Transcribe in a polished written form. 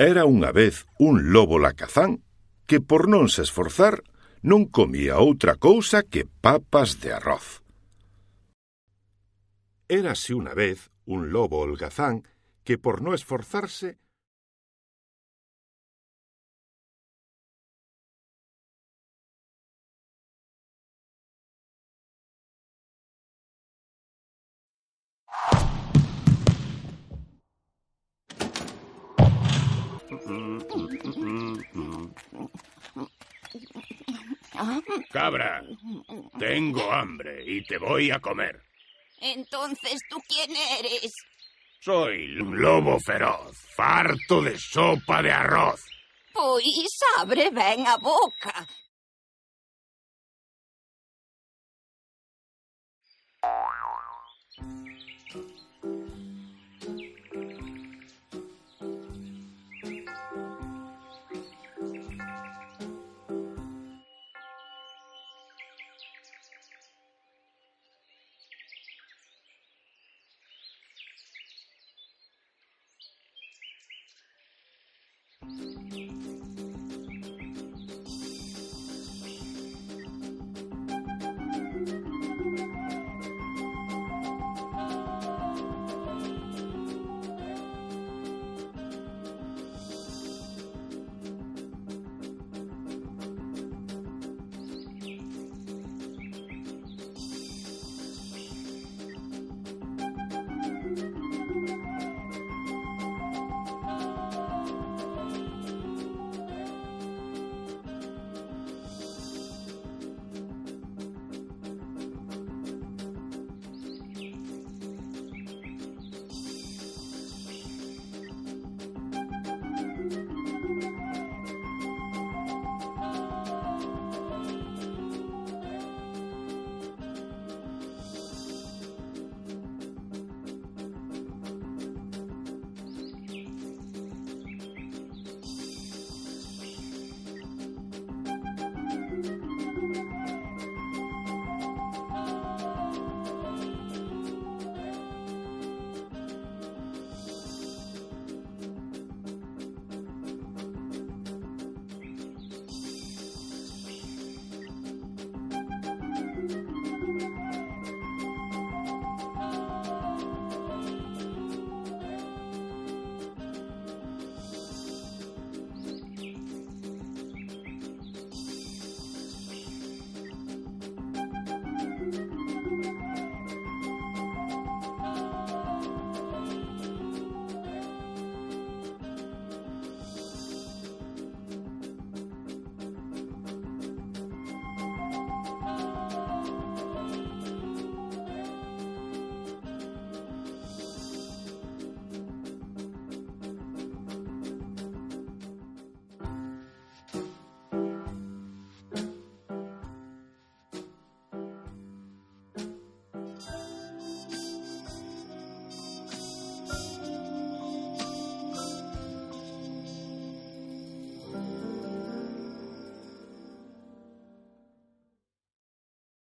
Era unha vez un lobo lacazán que por non se esforzar non comía outra cousa que papas de arroz. Érase unha vez un lobo holgazán que por non esforzarse Cabra, tengo hambre y te voy a comer. Entonces, ¿tú quién eres? Soy un lobo feroz, farto de sopa de arroz. Pois abre ben a boca,